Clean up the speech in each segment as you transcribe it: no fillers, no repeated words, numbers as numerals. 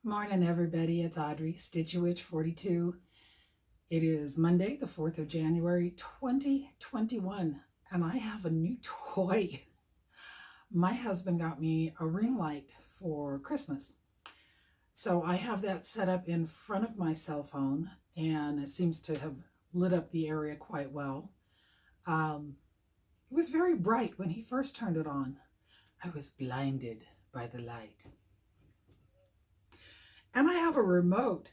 Morning, everybody. It's Audrey, Stitchywitch42. It is Monday, the 4th of January, 2021, and I have a new toy. My husband got me a ring light for Christmas. So I have that set up in front of my cell phone, and it seems to have lit up the area quite well. It was very bright when he first turned it on. I was blinded by the light. And I have a remote.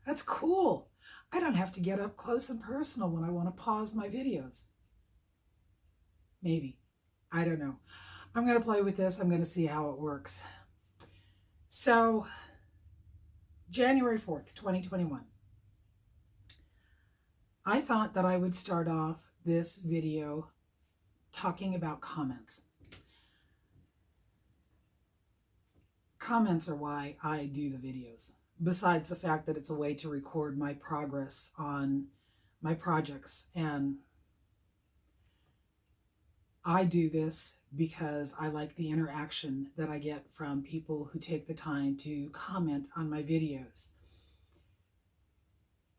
That's cool. I don't have to get up close and personal when I want to pause my videos. Maybe. I don't know. I'm going to play with this. I'm going to see how it works. So, January 4th, 2021. I thought that I would start off this video talking about comments. Comments are why I do the videos, besides the fact that it's a way to record my progress on my projects. And I do this because I like the interaction that I get from people who take the time to comment on my videos.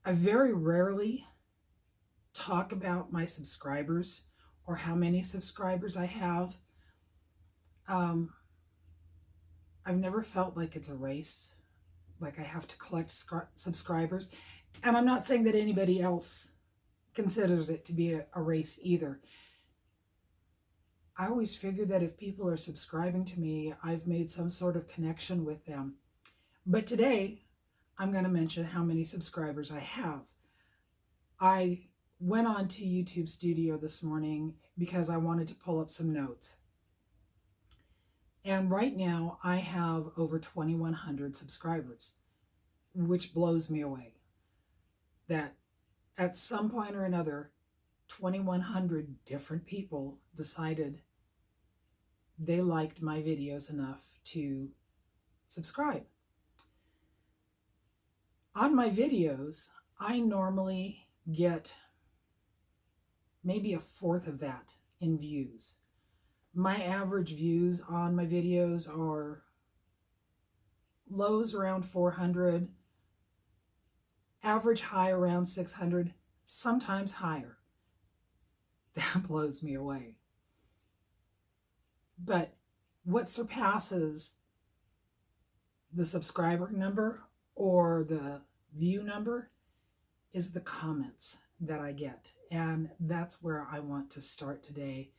I very rarely talk about my subscribers or how many subscribers I have. I've never felt like it's a race, like I have to collect subscribers. And I'm not saying that anybody else considers it to be a race either. I always figure that if people are subscribing to me, I've made some sort of connection with them. But today, I'm going to mention how many subscribers I have. I went on to YouTube Studio this morning because I wanted to pull up some notes. And right now, I have over 2,100 subscribers, which blows me away. That at some point or another, 2,100 different people decided they liked my videos enough to subscribe. On my videos, I normally get maybe a fourth of that in views. My average views on my videos are lows around 400, average high around 600, sometimes higher. That blows me away. But what surpasses the subscriber number or the view number is the comments that I get. And that's where I want to start today,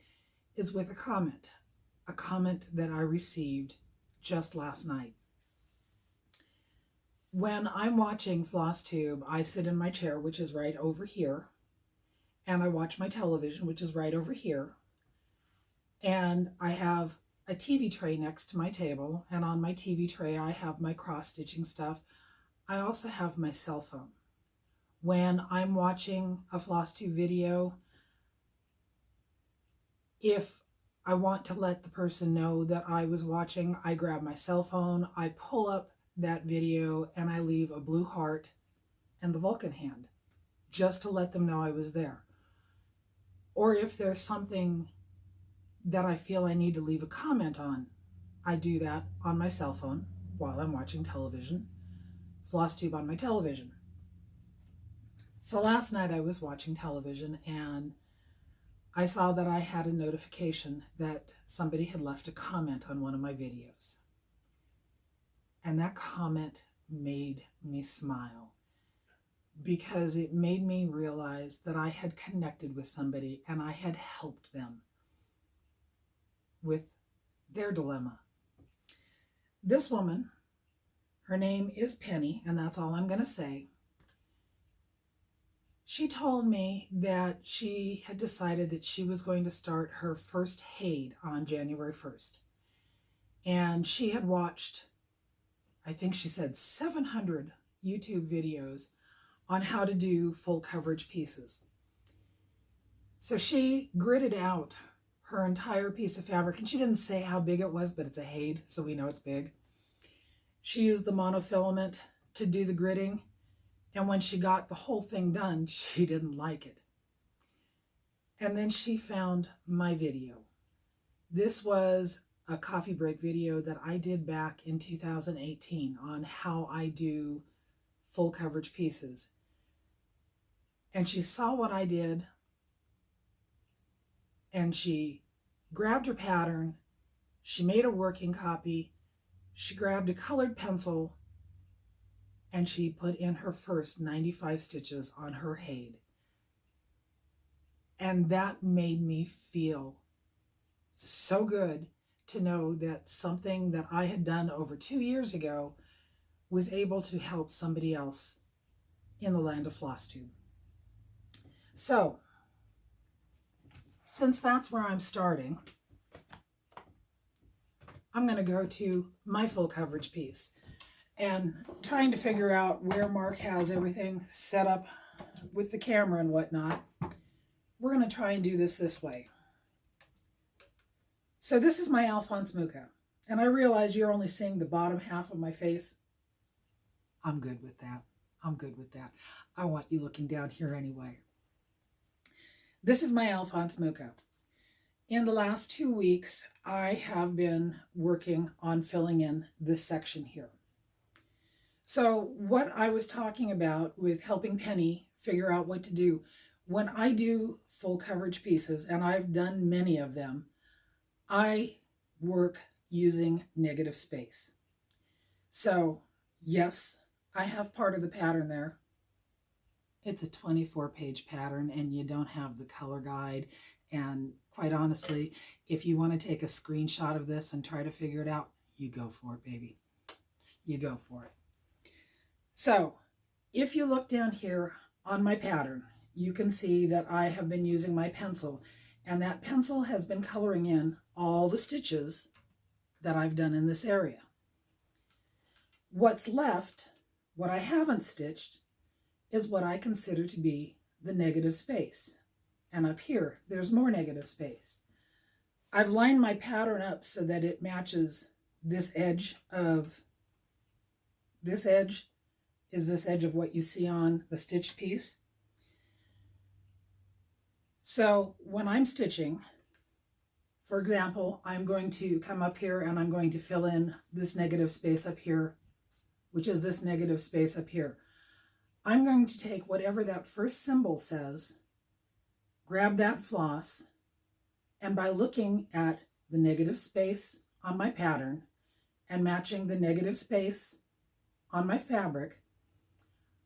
is with a comment that I received just last night. When I'm watching flosstube, I sit in my chair, which is right over here, and I watch my television, which is right over here, and I have a TV tray next to my table, and on my TV tray I have my cross-stitching stuff. I also have my cell phone. When I'm watching a flosstube video, if I want to let the person know that I was watching, I grab my cell phone, I pull up that video, and I leave a blue heart and the Vulcan hand, just to let them know I was there. Or if there's something that I feel I need to leave a comment on, I do that on my cell phone while I'm watching television, flosstube on my television. So last night I was watching television and I saw that I had a notification that somebody had left a comment on one of my videos. And that comment made me smile because it made me realize that I had connected with somebody and I had helped them with their dilemma. This woman, her name is Penny, and that's all I'm going to say. She told me that she had decided that she was going to start her first Haid on January 1st. And she had watched, I think she said 700 YouTube videos on how to do full coverage pieces. So she gridded out her entire piece of fabric, and she didn't say how big it was, but it's a Haid, so we know it's big. She used the monofilament to do the gridding. And when she got the whole thing done, she didn't like it. And then she found my video. This was a coffee break video that I did back in 2018 on how I do full coverage pieces. And she saw what I did, and she grabbed her pattern, she made a working copy, she grabbed a colored pencil, and she put in her first 95 stitches on her Hade. And that made me feel so good to know that something that I had done over 2 years ago was able to help somebody else in the land of flosstube. So, since that's where I'm starting, I'm going to go to my full coverage piece and trying to figure out where Mark has everything set up with the camera and whatnot. We're going to try and do this way. So this is my Alphonse Mucha, and I realize you're only seeing the bottom half of my face. I'm good with that. I'm good with that. I want you looking down here anyway. This is my Alphonse Mucha. In the last 2 weeks, I have been working on filling in this section here. So what I was talking about with helping Penny figure out what to do, when I do full coverage pieces, and I've done many of them, I work using negative space. So yes, I have part of the pattern there. It's a 24-page pattern, and you don't have the color guide. And quite honestly, if you want to take a screenshot of this and try to figure it out, you go for it, baby. You go for it. So if you look down here on my pattern, you can see that I have been using my pencil, and that pencil has been coloring in all the stitches that I've done in this area. What's left, what I haven't stitched, is what I consider to be the negative space. And up here, there's more negative space. I've lined my pattern up so that it matches this edge of, this edge is this edge of what you see on the stitched piece. So when I'm stitching, for example, I'm going to come up here and I'm going to fill in this negative space up here, which is this negative space up here. I'm going to take whatever that first symbol says, grab that floss, and by looking at the negative space on my pattern and matching the negative space on my fabric,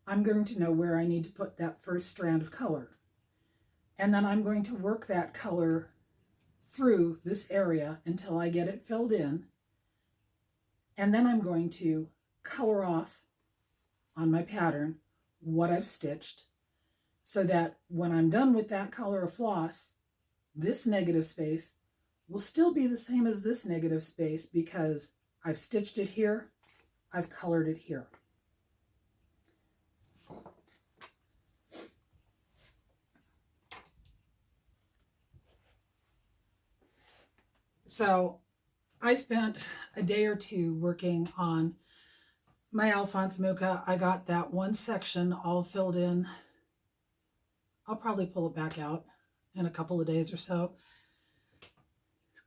I'm going to know where I need to put that first strand of color. And then I'm going to work that color through this area until I get it filled in. And then I'm going to color off on my pattern what I've stitched, so that when I'm done with that color of floss, this negative space will still be the same as this negative space because I've stitched it here, I've colored it here. So I spent a day or two working on my Alphonse Mucha. I got that one section all filled in. I'll probably pull it back out in a couple of days or so.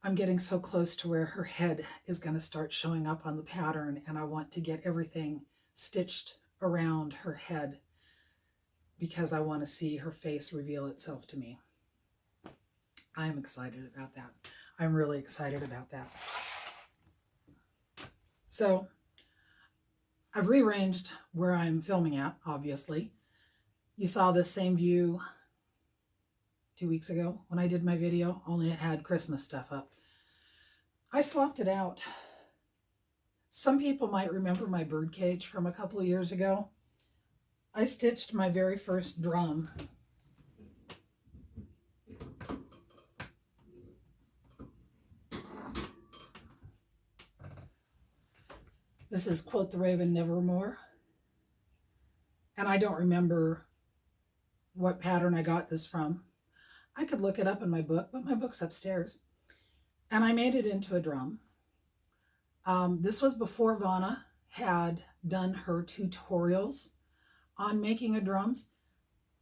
I'm getting so close to where her head is going to start showing up on the pattern, and I want to get everything stitched around her head because I want to see her face reveal itself to me. I'm excited about that. I'm really excited about that. So I've rearranged where I'm filming at, obviously. You saw this same view 2 weeks ago when I did my video, only it had Christmas stuff up. I swapped it out. Some people might remember my bird cage from a couple of years ago. I stitched my very first drum. This is Quote the Raven Nevermore. And I don't remember what pattern I got this from. I could look it up in my book, but my book's upstairs. And I made it into a drum. This was before Vonna had done her tutorials on making of drums,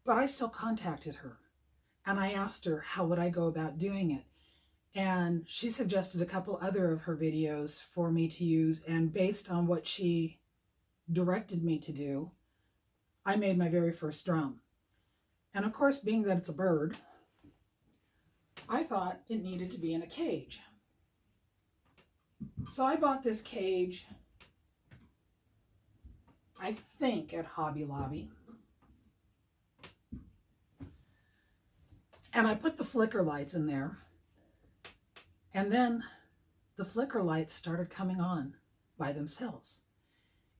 but I still contacted her. And I asked her, how would I go about doing it? And she suggested a couple other of her videos for me to use, and based on what she directed me to do, I made my very first drum. And of course, being that it's a bird, I thought it needed to be in a cage. So I bought this cage, I think at Hobby Lobby. And I put the flicker lights in there. And then the flicker lights started coming on by themselves.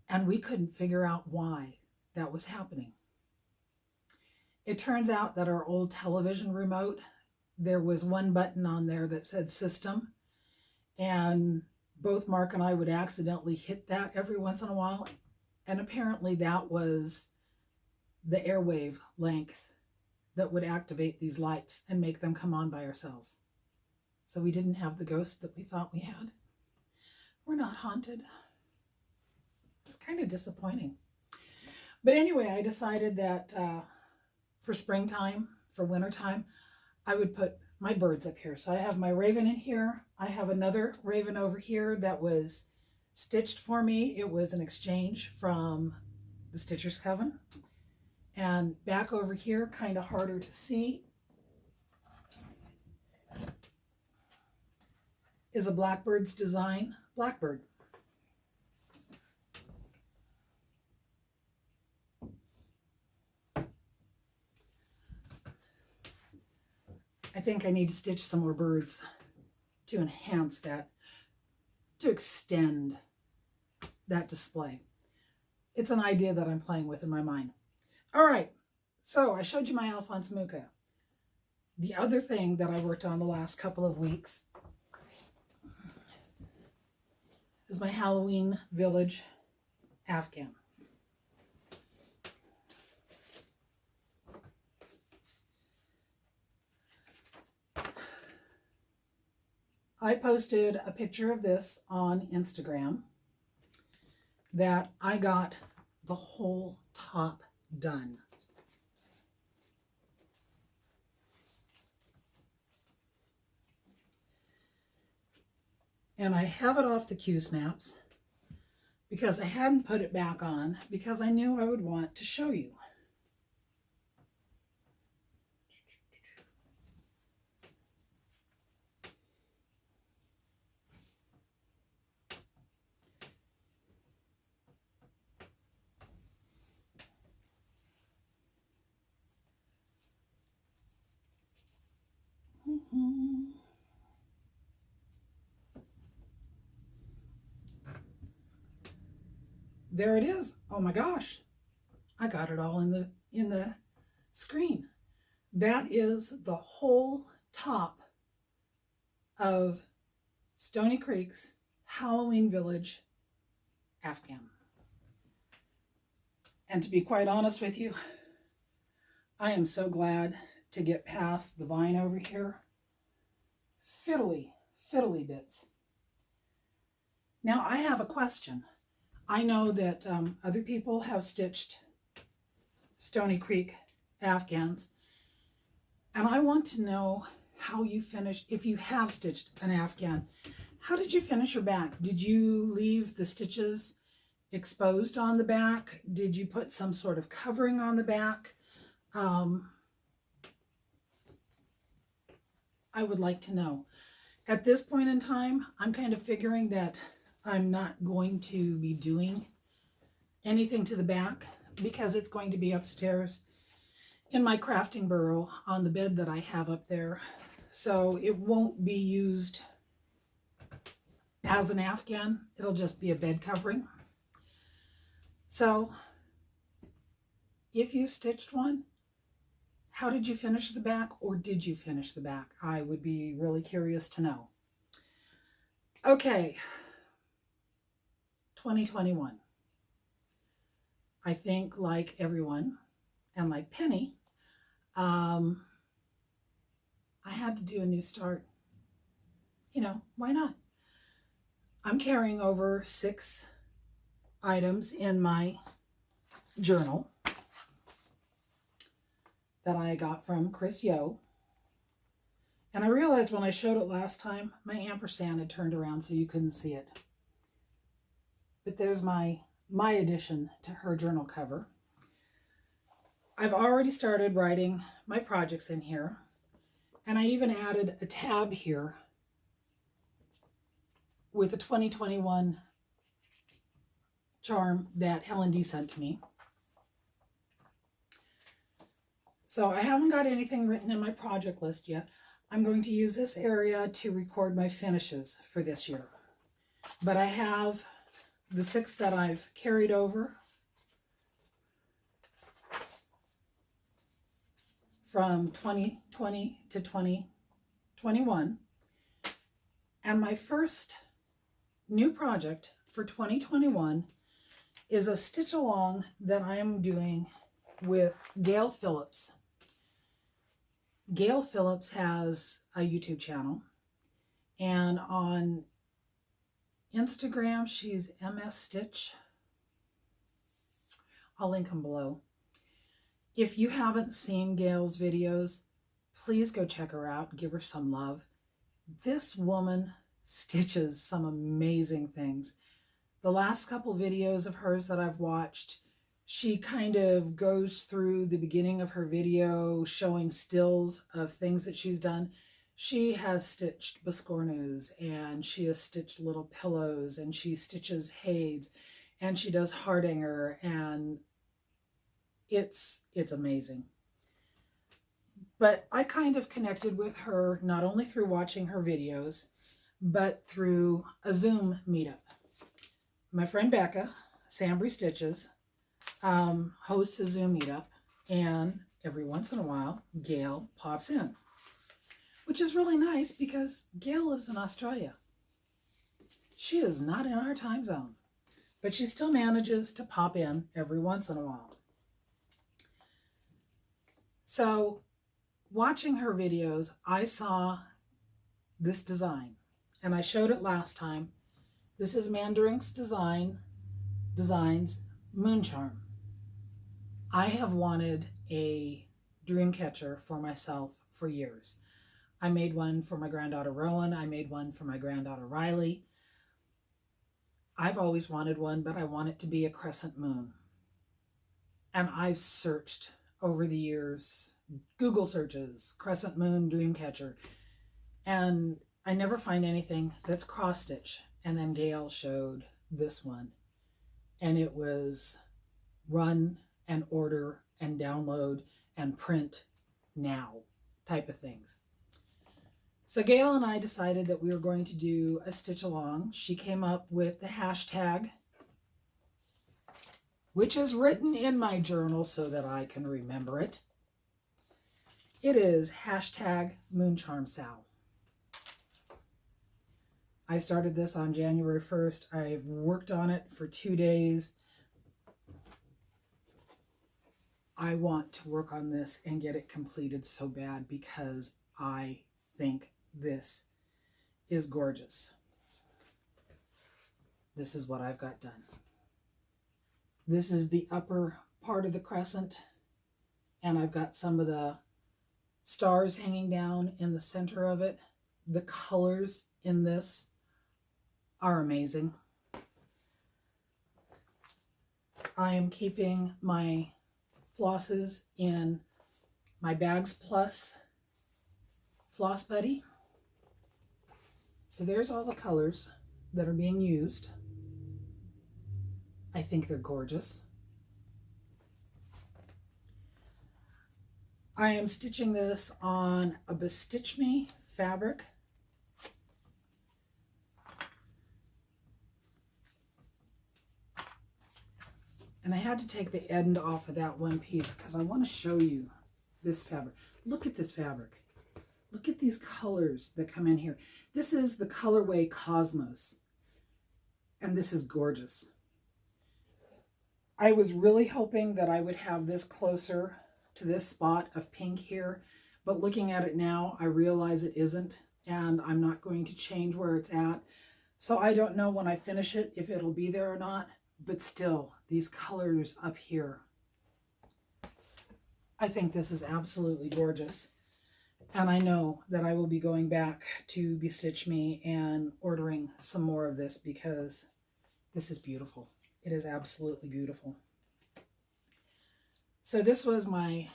And we couldn't figure out why that was happening. It turns out that our old television remote, there was one button on there that said system. And both Mark and I would accidentally hit that every once in a while. And apparently that was the airwave length that would activate these lights and make them come on by ourselves. So we didn't have the ghost that we thought we had. We're not haunted. It's kind of disappointing. But anyway, I decided that for springtime, for wintertime, I would put my birds up here. So I have my raven in here. I have another raven over here that was stitched for me. It was an exchange from the Stitcher's Coven. And back over here, kind of harder to see, is a Blackbird's design, Blackbird. I think I need to stitch some more birds to enhance that, to extend that display. It's an idea that I'm playing with in my mind. All right, so I showed you my Alphonse Mucha. The other thing that I worked on the last couple of weeks is my Halloween Village afghan. I posted a picture of this on Instagram that I got the whole top done. And I have it off the Q-snaps because I hadn't put it back on because I knew I would want to show you. There it is. Oh my gosh. I got it all in the screen. That is the whole top of Stoney Creek's Halloween Village afghan. And to be quite honest with you, I am so glad to get past the vine over here. Fiddly bits. Now I have a question. I know that other people have stitched Stoney Creek afghans, and I want to know how you finish, if you have stitched an afghan, how did you finish your back? Did you leave the stitches exposed on the back? Did you put some sort of covering on the back? I would like to know. At this point in time, I'm kind of figuring that I'm not going to be doing anything to the back because it's going to be upstairs in my crafting burrow on the bed that I have up there. So it won't be used as an afghan. It'll just be a bed covering. So if you stitched one, how did you finish the back, or did you finish the back? I would be really curious to know. Okay. 2021. I think, like everyone, and like Penny, I had to do a new start. You know, why not? I'm carrying over 6 items in my journal that I got from Chris Yo. And I realized when I showed it last time, my ampersand had turned around so you couldn't see it. But there's my addition to her journal cover. I've already started writing my projects in here. And I even added a tab here with a 2021 charm that Helen D sent to me. So I haven't got anything written in my project list yet. I'm going to use this area to record my finishes for this year. But I have the 6 that I've carried over from 2020 to 2021. And my first new project for 2021 is a stitch along that I am doing with Gail Phillips. Gail Phillips has a YouTube channel, and on Instagram she's MS Stitch. I'll link them below. If you haven't seen Gail's videos, please go check her out, give her some love. This woman stitches some amazing things. The last couple videos of hers that I've watched, she kind of goes through the beginning of her video showing stills of things that she's done. She has stitched biscornos, and she has stitched little pillows, and she stitches haids, and she does hardanger, and it's amazing. But I kind of connected with her not only through watching her videos, but through a Zoom meetup. My friend Becca, Sambry Stitches, hosts a Zoom meetup, and every once in a while, Gail pops in, which is really nice because Gail lives in Australia. She is not in our time zone, but she still manages to pop in every once in a while. So, watching her videos, I saw this design, and I showed it last time. This is Mandarinks Designs Moon Charm. I have wanted a dream catcher for myself for years. I made one for my granddaughter Rowan. I made one for my granddaughter Riley. I've always wanted one, but I want it to be a crescent moon. And I've searched over the years, Google searches, crescent moon dream catcher, and I never find anything that's cross stitch. And then Gail showed this one, and it was run and order and download and print now type of things. So Gail and I decided that we were going to do a stitch along. She came up with the hashtag, which is written in my journal so that I can remember it. It is hashtag #MoonCharmSal. I started this on January 1st. I've worked on it for 2 days. I want to work on this and get it completed so bad because I think this is gorgeous. This is what I've got done. This is the upper part of the crescent, and I've got some of the stars hanging down in the center of it. The colors in this are amazing. I am keeping my flosses in my Bags Plus Floss Buddy. So there's all the colors that are being used. I think they're gorgeous. I am stitching this on a Bestitch Me fabric. And I had to take the end off of that one piece because I want to show you this fabric. Look at this fabric. Look at these colors that come in here. This is the colorway Cosmos, and this is gorgeous. I was really hoping that I would have this closer to this spot of pink here, but looking at it now, I realize it isn't, and I'm not going to change where it's at. So I don't know when I finish it if it'll be there or not, but still, these colors up here, I think this is absolutely gorgeous. And I know that I will be going back to Bestitch Me and ordering some more of this because this is beautiful. It is absolutely beautiful. So this was my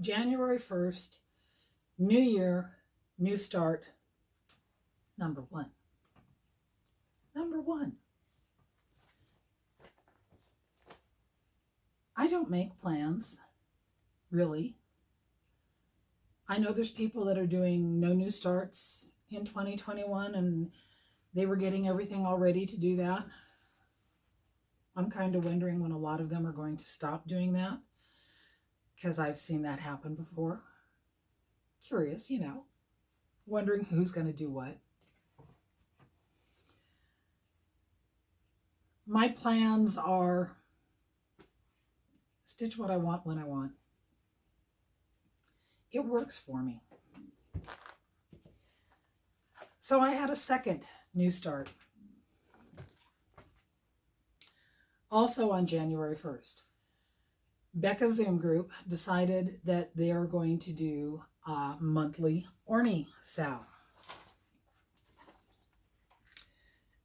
January 1st, New Year, New Start, number one. Number one. I don't make plans, really. I know there's people that are doing no new starts in 2021 and they were getting everything all ready to do that. I'm kind of wondering when a lot of them are going to stop doing that because I've seen that happen before. Curious, you know, wondering who's going to do what. My plans are stitch what I want when I want. It works for me. So I had a second new start. Also on January 1st. Becca's Zoom group decided that they are going to do a monthly Orny Sal.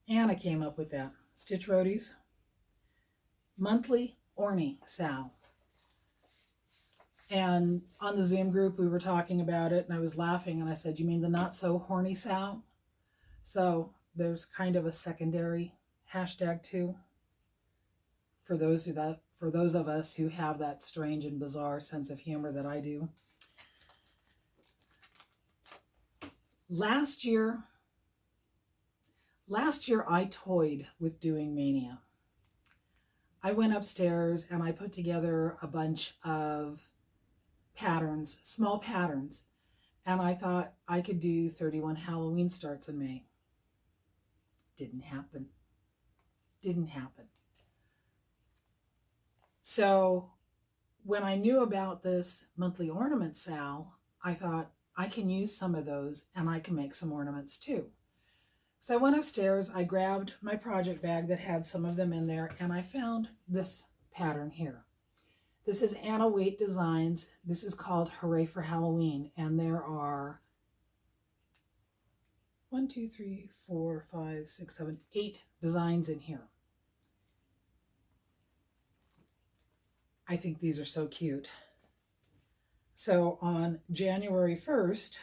Anna came up with that. Stitch Roadies. Monthly Orny Sal. And on the Zoom group, we were talking about it, and I was laughing, and I said, you mean the not so horny Sal? So there's kind of a secondary hashtag too for those of us who have that strange and bizarre sense of humor that I do. Last year I toyed with doing Mania. I went upstairs and I put together a bunch of patterns, small patterns, and I thought I could do 31 Halloween starts in May. Didn't happen. Didn't happen. So when I knew about this monthly ornament Sal, I thought I can use some of those and I can make some ornaments too. So I went upstairs, I grabbed my project bag that had some of them in there, and I found this pattern here. This is Waite Designs. This is called Hooray for Halloween, and there are 1, 2, 3, 4, 5, 6, 7, 8 designs in here. I think these are so cute. So on January 1st,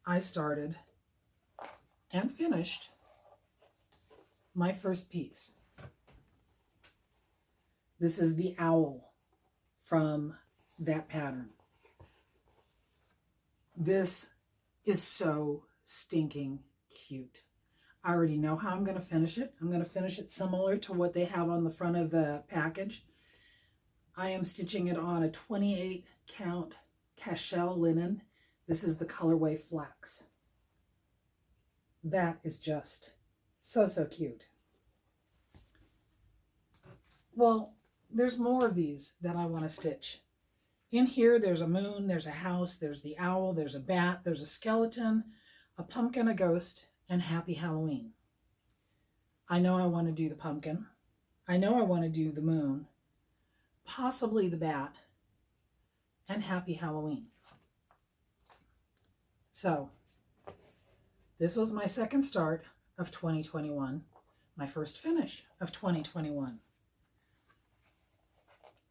I started and finished my first piece. This is the owl from that pattern. This is so stinking cute. I already know how I'm going to finish it. I'm going to finish it similar to what they have on the front of the package. I am stitching it on a 28 count cashel linen. This is the colorway Flax. That is just so cute. Well, there's more of these that I want to stitch. In here, there's a moon, there's a house, there's the owl, there's a bat, there's a skeleton, a pumpkin, a ghost, and Happy Halloween. I know I want to do the pumpkin. I know I want to do the moon, possibly the bat, and Happy Halloween. So, this was my second start of 2021, my first finish of 2021.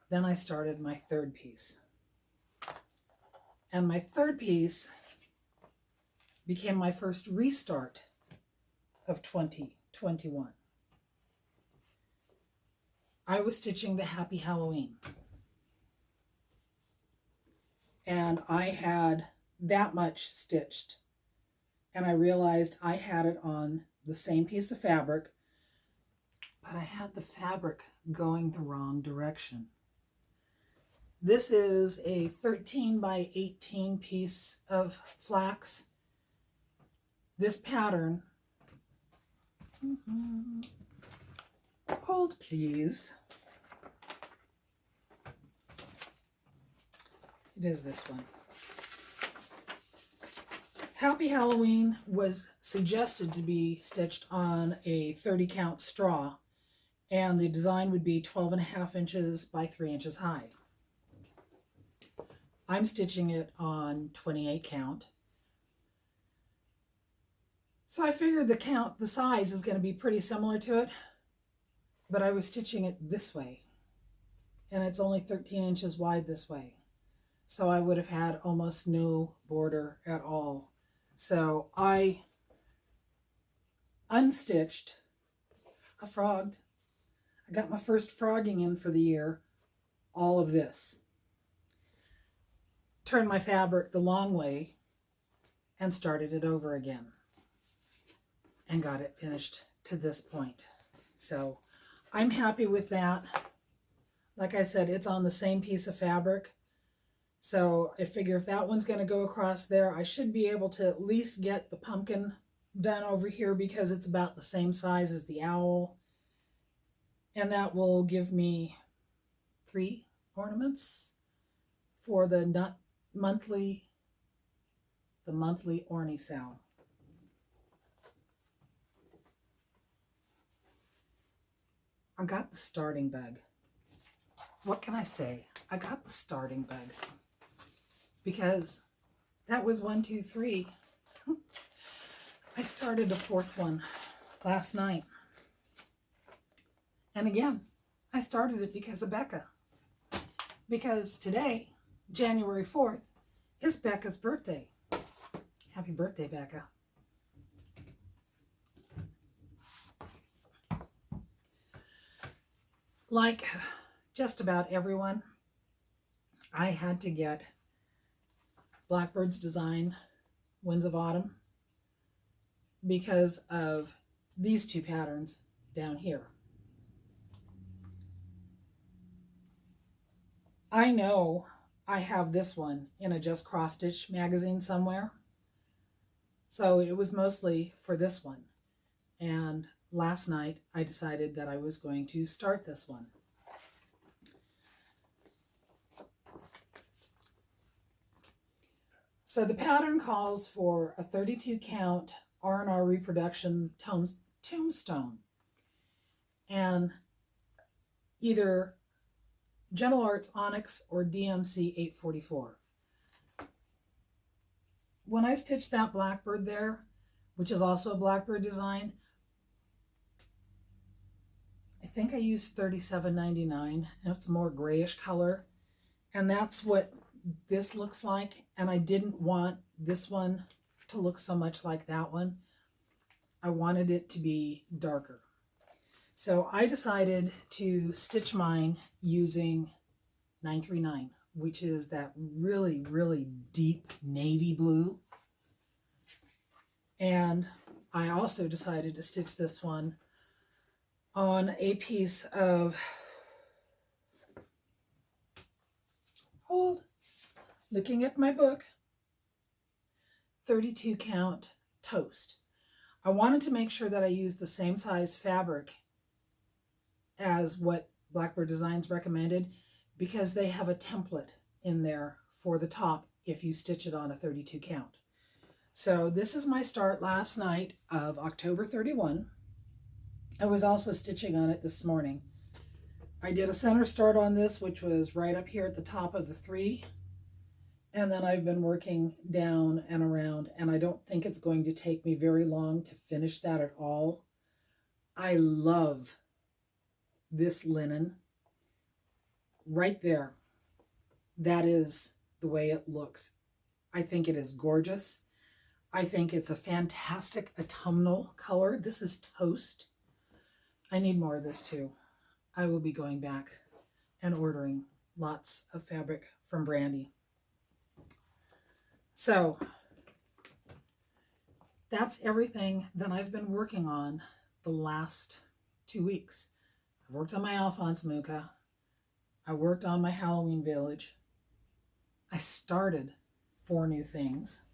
Then I started my third piece. And my third piece became my first restart of 2021. I was stitching the Happy Halloween. And I had that much stitched. And I realized I had it on the same piece of fabric, but I had the fabric going the wrong direction. This is a 13 by 18 piece of flax. This pattern, hold please. It is this one. Happy Halloween was suggested to be stitched on a 30 count straw, and the design would be 12.5 inches by 3 inches high. I'm stitching it on 28 count. So I figured the size is going to be pretty similar to it, but I was stitching it this way, and it's only 13 inches wide this way. So I would have had almost no border at all. So I unstitched a frogged. I got my first frogging in for the year, all of this. Turned my fabric the long way and started it over again and got it finished to this point. So I'm happy with that. Like I said, it's on the same piece of fabric. So I figure if that one's going to go across there, I should be able to at least get the pumpkin done over here because it's about the same size as the owl. And that will give me 3 ornaments for the monthly orny sow. I got the starting bug. What can I say? I got the starting bug because that was 1, 2, 3. I started a 4th one last night. And again, I started it because of Becca. Because today, January 4th, is Becca's birthday. Happy birthday, Becca. Like just about everyone, I had to get Blackbird's design, Winds of Autumn, because of these 2 patterns down here. I know I have this one in a Just Cross Stitch magazine somewhere. So it was mostly for this one. And last night I decided that I was going to start this one. So the pattern calls for a 32 count R&R reproduction tombstone. And either Gentle Arts Onyx or DMC 844. When I stitched that Blackbird there, which is also a Blackbird design, I think I used $37.99, and it's a more grayish color. And that's what this looks like. And I didn't want this one to look so much like that one. I wanted it to be darker. So I decided to stitch mine using 939, which is that really, really deep navy blue. And I also decided to stitch this one on a piece of, looking at my book, 32 count toast. I wanted to make sure that I used the same size fabric as what Blackbird Designs recommended, because they have a template in there for the top if you stitch it on a 32 count. So this is my start last night of October 31. I was also stitching on it this morning. I did a center start on this, which was right up here at the top of the 3. And then I've been working down and around, and I don't think it's going to take me very long to finish that at all. I love this linen right there. That is the way it looks. I think it is gorgeous. I think it's a fantastic autumnal color. This is toast. I need more of this too. I will be going back and ordering lots of fabric from Brandy. So that's everything that I've been working on the last 2 weeks. I've worked on my Alphonse Mucha. I worked on my Halloween Village. I started 4 new things.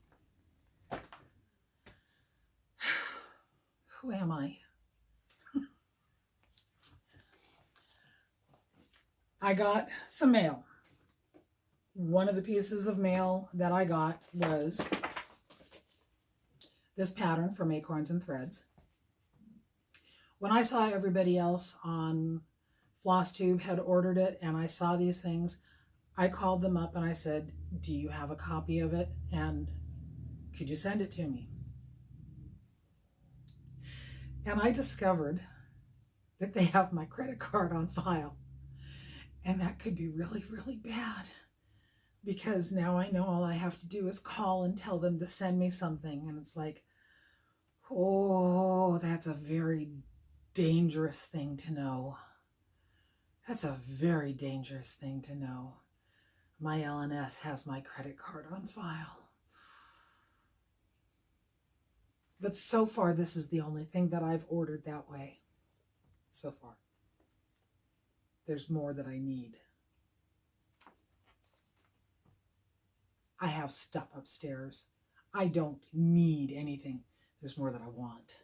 Who am I? I got some mail. One of the pieces of mail that I got was this pattern from Acorns and Threads. When I saw everybody else on flosstube had ordered it and I saw these things, I called them up and I said, do you have a copy of it? And could you send it to me? And I discovered that they have my credit card on file. And that could be really, really bad, because now I know all I have to do is call and tell them to send me something. And it's like, oh, that's a very dangerous thing to know. That's a very dangerous thing to know. My LNS has my credit card on file. But so far, this is the only thing that I've ordered that way. So far. There's more that I need. I have stuff upstairs. I don't need anything. There's more that I want.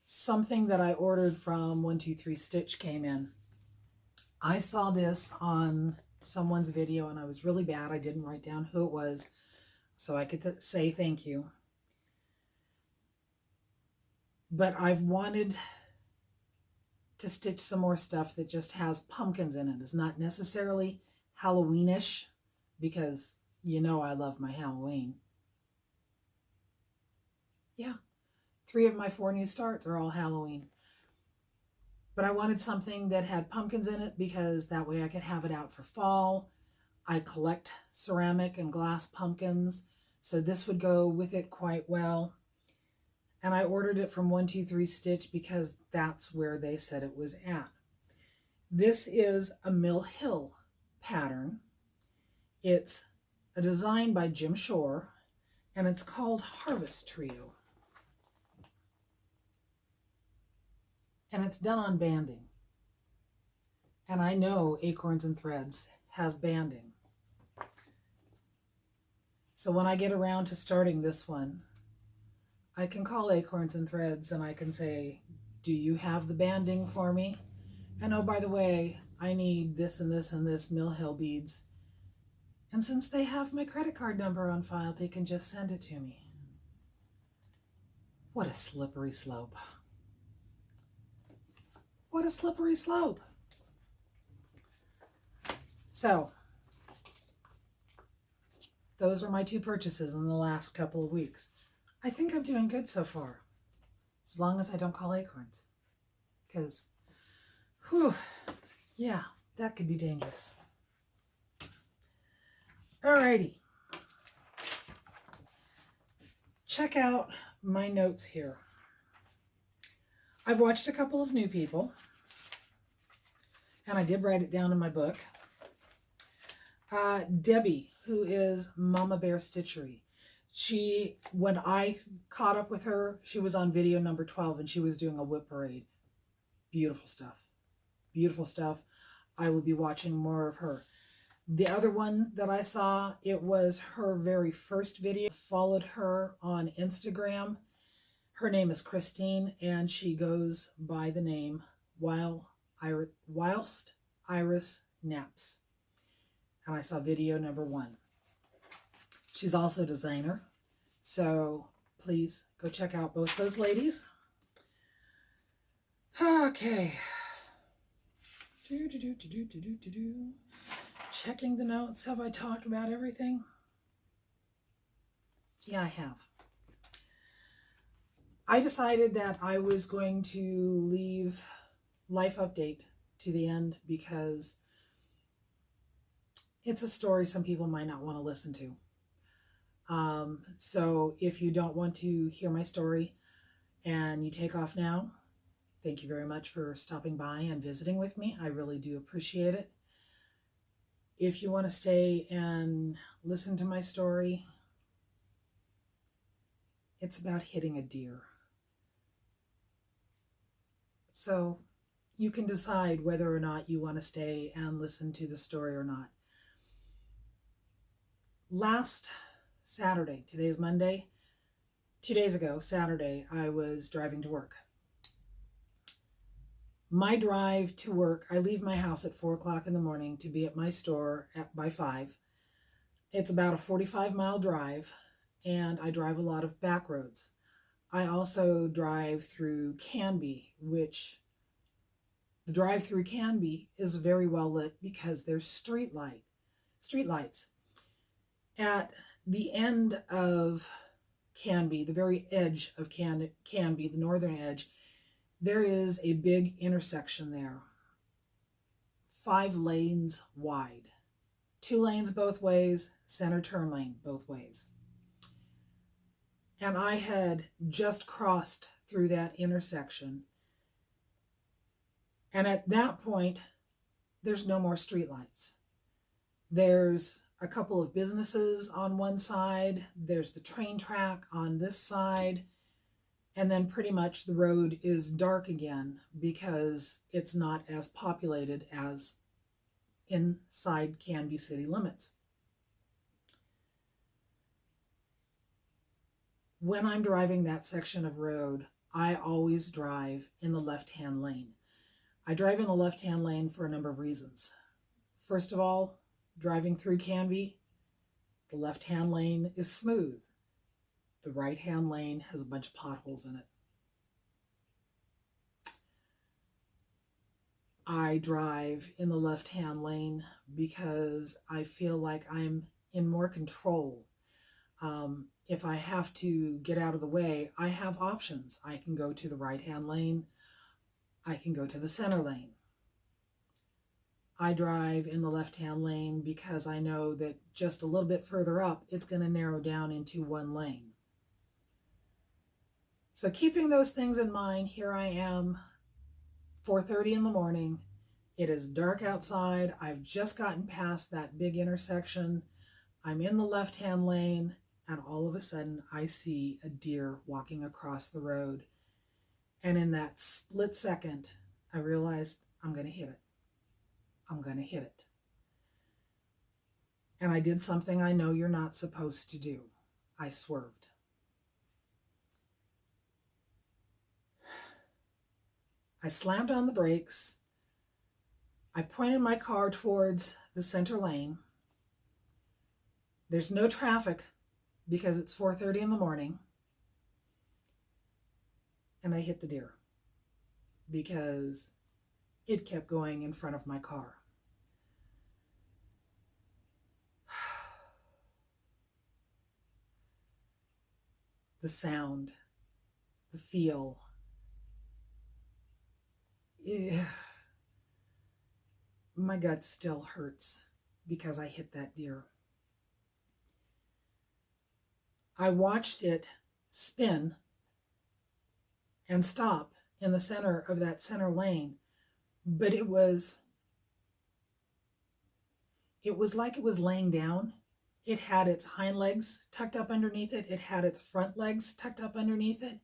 Something that I ordered from 123 Stitch came in. I saw this on someone's video and I was really bad. I didn't write down who it was so I could say thank you. But I've wanted to stitch some more stuff that just has pumpkins in it. It's not necessarily Halloweenish, because you know I love my Halloween. Yeah, 3 of my 4 new starts are all Halloween. But I wanted something that had pumpkins in it because that way I could have it out for fall. I collect ceramic and glass pumpkins, so this would go with it quite well. And I ordered it from 123 Stitch because that's where they said it was at. This is a Mill Hill pattern. It's a design by Jim Shore, and it's called Harvest Trio. And it's done on banding. And I know Acorns and Threads has banding. So when I get around to starting this one, I can call Acorns and Threads and I can say, do you have the banding for me? And oh, by the way, I need this and this and this Mill Hill beads. And since they have my credit card number on file, they can just send it to me. What a slippery slope. What a slippery slope. So, those are my 2 purchases in the last couple of weeks. I think I'm doing good so far, as long as I don't call Acorns. Because, whew, yeah, that could be dangerous. Alrighty. Check out my notes here. I've watched a couple of new people, and I did write it down in my book. Debbie, who is Mama Bear Stitchery. When I caught up with her, she was on video number 12 and she was doing a whip parade. Beautiful stuff. Beautiful stuff. I will be watching more of her. The other one that I saw, it was her very first video. Followed her on Instagram. Her name is Christine and she goes by the name Whilst Iris Naps. And I saw video number 1. She's also a designer, so please go check out both those ladies. Okay. Checking the notes. Have I talked about everything? Yeah, I have. I decided that I was going to leave Life Update to the end because it's a story some people might not want to listen to. So if you don't want to hear my story and you take off now, thank you very much for stopping by and visiting with me. I really do appreciate it. If you want to stay and listen to my story, it's about hitting a deer. So you can decide whether or not you want to stay and listen to the story or not. Last Saturday, today's Monday, 2 days ago, Saturday, I was driving to work. My drive to work, I leave my house at 4 o'clock in the morning to be at my store by 5. It's about a 45-mile drive, and I drive a lot of back roads. I also drive through Canby, which The drive-through Canby is very well lit because there's streetlights. At the end of Canby, the very edge of Canby, the northern edge, there is a big intersection there, 5 lanes wide, 2 lanes both ways, center turn lane both ways. And I had just crossed through that intersection. And at that point, there's no more streetlights. There's a couple of businesses on one side, there's the train track on this side, and then pretty much the road is dark again because it's not as populated as inside Canby city limits. When I'm driving that section of road, I always drive in the left-hand lane. I drive in the left-hand lane for a number of reasons. First of all, driving through Canby, the left-hand lane is smooth. The right-hand lane has a bunch of potholes in it. I drive in the left-hand lane because I feel like I'm in more control. If I have to get out of the way, I have options. I can go to the right-hand lane. I can go to the center lane. I drive in the left-hand lane because I know that just a little bit further up, it's going to narrow down into one lane. So keeping those things in mind, here I am, 4:30 in the morning. It is dark outside. I've just gotten past that big intersection. I'm in the left-hand lane, and all of a sudden I see a deer walking across the road. And in that split second, I realized I'm going to hit it. I'm going to hit it. And I did something I know you're not supposed to do. I swerved. I slammed on the brakes. I pointed my car towards the center lane. There's no traffic because it's 4:30 in the morning. And I hit the deer because it kept going in front of my car. The sound, the feel. My gut still hurts because I hit that deer. I watched it spin and stop in the center of that center lane, but it was like it was laying down. It had its hind legs tucked up underneath it. It had its front legs tucked up underneath it.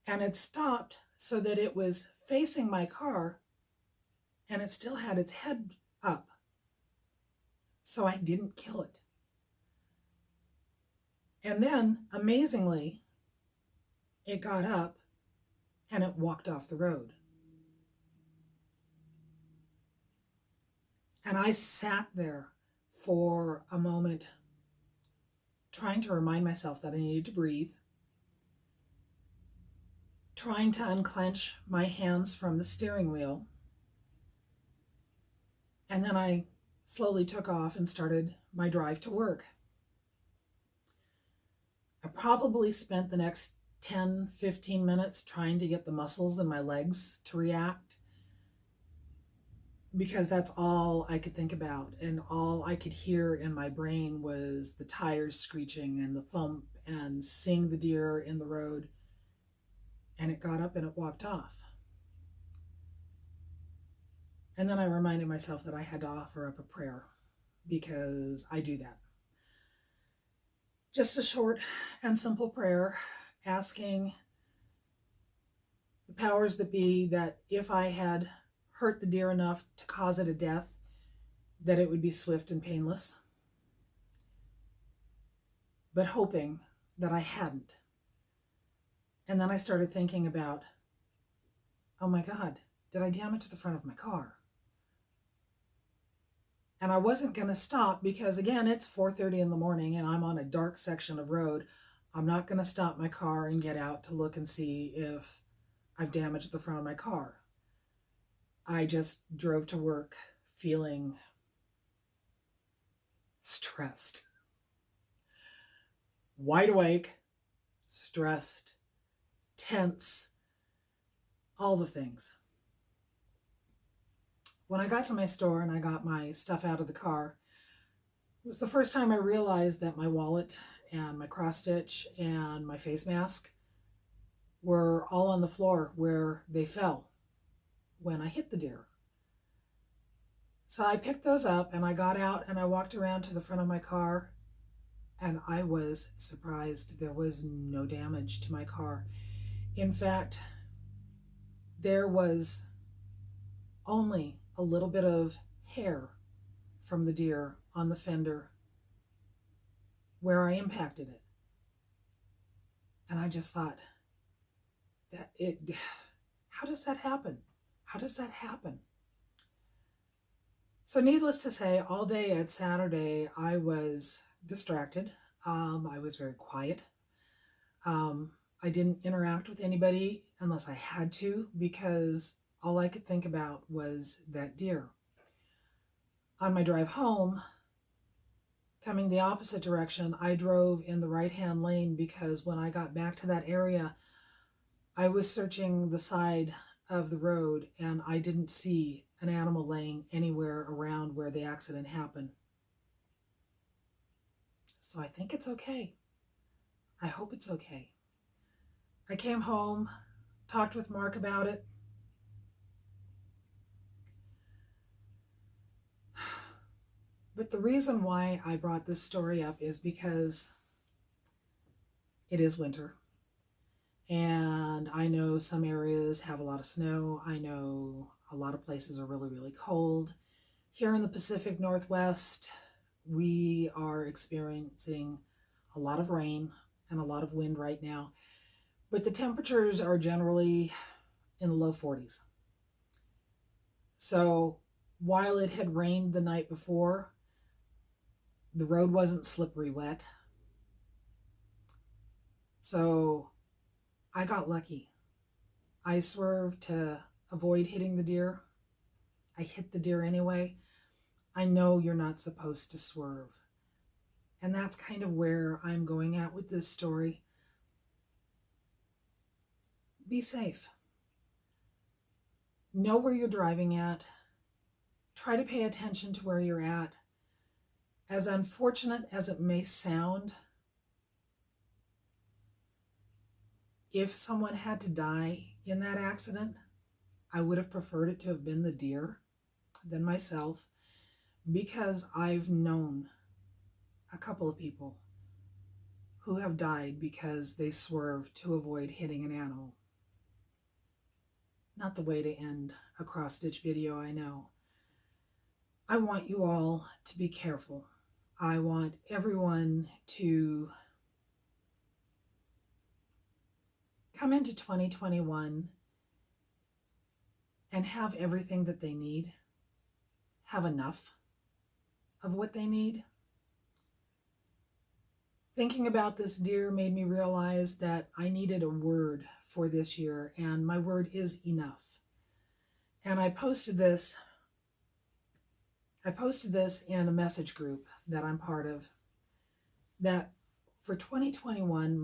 And it stopped so that it was facing my car, and it still had its head up. So I didn't kill it. And then, amazingly, it got up and it walked off the road. And I sat there for a moment, trying to remind myself that I needed to breathe, trying to unclench my hands from the steering wheel. And then I slowly took off and started my drive to work. I probably spent the next 10, 15 minutes trying to get the muscles in my legs to react, because that's all I could think about, and all I could hear in my brain was the tires screeching and the thump and seeing the deer in the road. And it got up and it walked off. And then I reminded myself that I had to offer up a prayer, because I do that. Just a short and simple prayer asking the powers that be that if I had hurt the deer enough to cause it a death, that it would be swift and painless, but hoping that I hadn't. And then I started thinking about, oh my God, did I damage the front of my car? And I wasn't going to stop because, again, it's 4:30 in the morning and I'm on a dark section of road. I'm not going to stop my car and get out to look and see if I've damaged the front of my car. I just drove to work feeling stressed, wide awake, stressed, tense, all the things. When I got to my store and I got my stuff out of the car, it was the first time I realized that my wallet and my cross stitch and my face mask were all on the floor where they fell when I hit the deer. So I picked those up and I got out and I walked around to the front of my car, and I was surprised there was no damage to my car. In fact, there was only a little bit of hair from the deer on the fender where I impacted it. And I just thought, how does that happen? How does that happen? So needless to say, all day at Saturday, I was distracted. I was very quiet. I didn't interact with anybody unless I had to, because all I could think about was that deer. On my drive home, coming the opposite direction, I drove in the right-hand lane because when I got back to that area, I was searching the side of the road and I didn't see an animal laying anywhere around where the accident happened. So I think it's okay. I hope it's okay. I came home, talked with Mark about it. But the reason why I brought this story up is because it is winter. And I know some areas have a lot of snow. I know a lot of places are really, really cold. Here in the Pacific Northwest, we are experiencing a lot of rain and a lot of wind right now. But the temperatures are generally in the low 40s. So while it had rained the night before, the road wasn't slippery wet. So I got lucky. I swerved to avoid hitting the deer. I hit the deer anyway. I know you're not supposed to swerve. And that's kind of where I'm going at with this story. Be safe. Know where you're driving at. Try to pay attention to where you're at. As unfortunate as it may sound, if someone had to die in that accident, I would have preferred it to have been the deer than myself, because I've known a couple of people who have died because they swerved to avoid hitting an animal. Not the way to end a cross-stitch video, I know. I want you all to be careful. I want everyone to come into 2021 and have everything that they need, have enough of what they need. Thinking about this deer made me realize that I needed a word for this year, and my word is enough. And I posted this in a message group that I'm part of, that for 2021,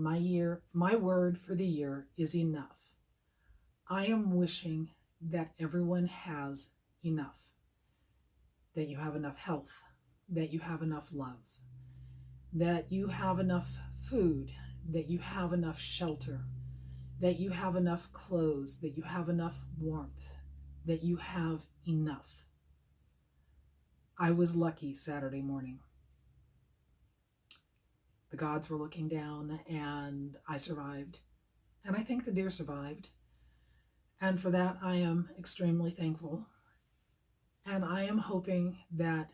my word for the year is enough. I am wishing that everyone has enough, that you have enough health, that you have enough love, that you have enough food, that you have enough shelter, that you have enough clothes, that you have enough warmth, that you have enough. I was lucky Saturday morning. The gods were looking down and I survived. And I think the deer survived. And for that, I am extremely thankful. And I am hoping that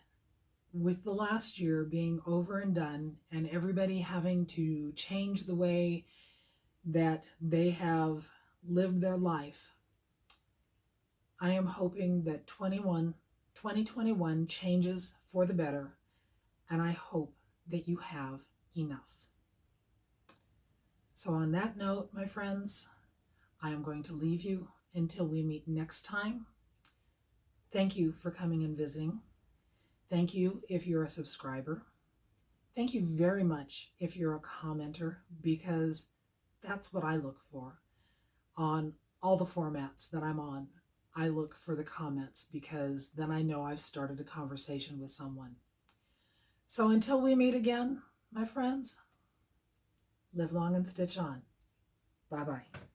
with the last year being over and done and everybody having to change the way that they have lived their life, I am hoping that 2021 changes for the better, and I hope that you have enough. So on that note, my friends, I am going to leave you until we meet next time. Thank you for coming and visiting. Thank you if you're a subscriber. Thank you very much if you're a commenter, because that's what I look for on all the formats that I'm on. I look for the comments because then I know I've started a conversation with someone. So until we meet again, my friends, live long and stitch on. Bye-bye.